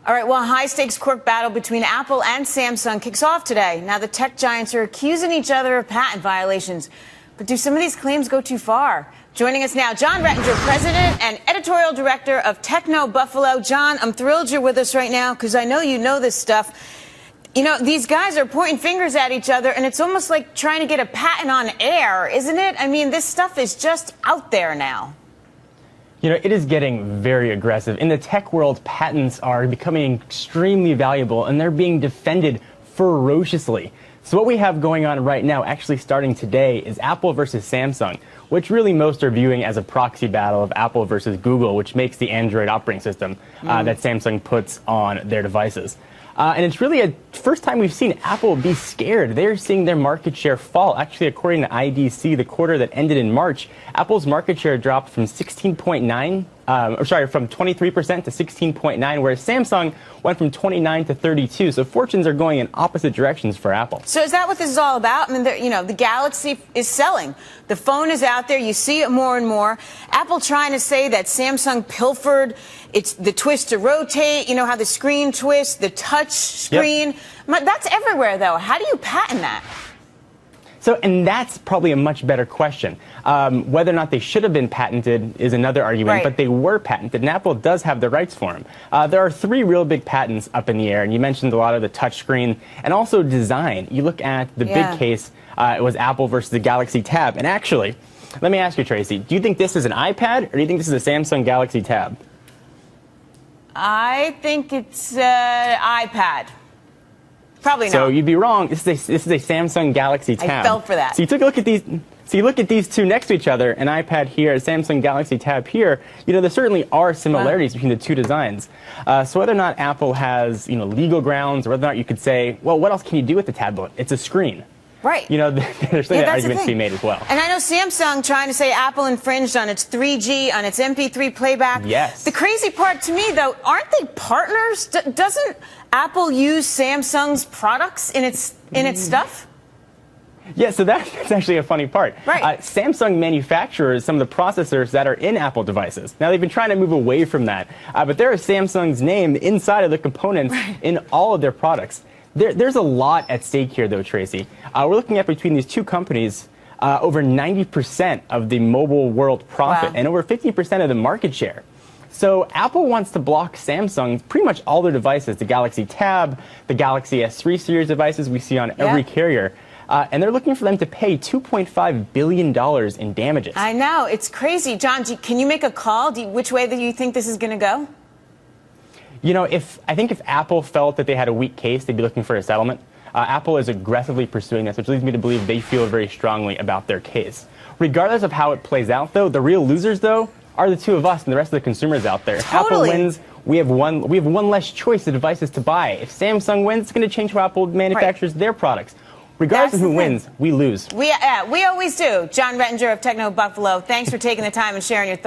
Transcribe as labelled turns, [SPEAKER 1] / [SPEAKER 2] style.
[SPEAKER 1] All right, well, a high-stakes court battle between Apple and Samsung kicks off today. Now, the tech giants are accusing each other of patent violations. But do some of these claims go too far? Joining us now, Jon Rettinger, president and editorial director of Techno Buffalo. Jon, I'm thrilled you're with us right now because I know you know this stuff. You know, these guys are pointing fingers at each other, and it's almost like trying to get a patent on air, isn't it? I mean, this stuff is just out there now.
[SPEAKER 2] You know, it is getting very aggressive. In the tech world, patents are becoming extremely valuable, and they're being defended ferociously. So what we have going on right now, actually starting today, is Apple versus Samsung, which really most are viewing as a proxy battle of Apple versus Google, which makes the Android operating system that Samsung puts on their devices. And it's really a first time we've seen Apple be scared. They're seeing their market share fall. Actually, according to IDC, the quarter that ended in March, Apple's market share dropped from 23% to 16.9%, whereas Samsung went from 29 to 32. So fortunes are going in opposite directions for Apple.
[SPEAKER 1] So is that what this is all about? I mean, the Galaxy is selling. The phone is out there. You see it more and more. Apple trying to say that Samsung pilfered the twist to rotate, you know, how the screen twists, the touch screen. Yep. That's everywhere, though. How do you patent that?
[SPEAKER 2] So, and that's probably a much better question. Whether or not they should have been patented is another argument, but they were patented, and Apple does have the rights for them. There are three real big patents up in the air, and you mentioned a lot of the touchscreen and also design. You look at the big case, it was Apple versus the Galaxy Tab. And actually, let me ask you, Tracy, do you think this is an iPad, or do you think this is a Samsung Galaxy Tab?
[SPEAKER 1] I think it's an iPad. Probably not.
[SPEAKER 2] So you'd be wrong. This is a Samsung Galaxy Tab.
[SPEAKER 1] I fell for that.
[SPEAKER 2] So you took a look at these. So you look at these two next to each other, an iPad here, a Samsung Galaxy Tab here. You know, there certainly are similarities between the two designs. So whether or not Apple has, you know, legal grounds, or whether or not you could say, well, what else can you do with the tablet? It's a screen.
[SPEAKER 1] Right.
[SPEAKER 2] You know, there's certainly arguments to be made as well.
[SPEAKER 1] And I know Samsung trying to say Apple infringed on its 3G, on its MP3 playback.
[SPEAKER 2] Yes.
[SPEAKER 1] The crazy part to me, though, aren't they partners? Doesn't Apple use Samsung's products in its stuff?
[SPEAKER 2] Yeah, so that's actually a funny part.
[SPEAKER 1] Right.
[SPEAKER 2] Samsung manufactures some of the processors that are in Apple devices. Now, they've been trying to move away from that, but there is Samsung's name inside of the components in all of their products. There's a lot at stake here, though, Tracy. We're looking at, between these two companies, over 90% of the mobile world profit and over 50% of the market share. So Apple wants to block Samsung pretty much all their devices, the Galaxy Tab, the Galaxy S3 series devices we see on every carrier. And they're looking for them to pay $2.5 billion in damages. I
[SPEAKER 1] know. It's crazy. Jon, can you make a call? Which way do you think this is going to go?
[SPEAKER 2] You know, I think if Apple felt that they had a weak case, they'd be looking for a settlement. Apple is aggressively pursuing this, which leads me to believe they feel very strongly about their case. Regardless of how it plays out, though, the real losers, though, are the two of us and the rest of the consumers out there.
[SPEAKER 1] Totally.
[SPEAKER 2] Apple wins, we have one less choice of devices to buy. If Samsung wins, it's going to change how Apple manufactures their products. Regardless of who wins, we lose.
[SPEAKER 1] We always do. Jon Rettinger of Techno Buffalo, thanks for taking the time and sharing your thoughts.